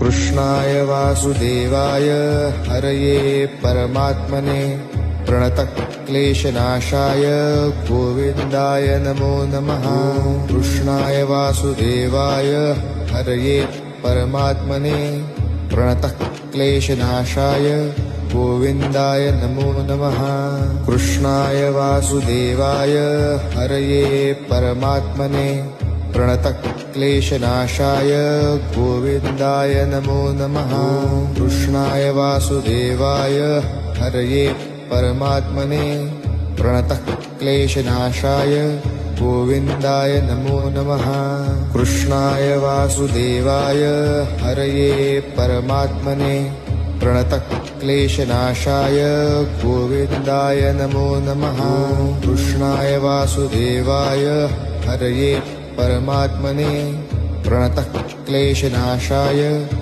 कृष्णाय वासुदेवाय हरये परमात्मने प्रणतः क्लेशनाशाय गोविन्दाय नमो नमः। कृष्णाय वासुदेवाय हरये परमात्मने प्रणतः क्लेशनाशाय गोविन्दाय नमो नमः। कृष्णाय वासुदेवाय हरये परमात्मने प्रणतः क्लेशनाशाय गोविन्दाय नमो नमः। कृष्णाय वासुदेवाय हरये परमात्मने प्रणतः क्लेशनाशाय गोविन्दाय नमो नमः। कृष्णाय वासुदेवाय हरये परमात्मने प्रणतः क्लेशनाशाय गोविन्दाय नमो नमः। कृष्णाय वासुदेवाय हरये परमात्मने प्रणतः क्लेशनाशाय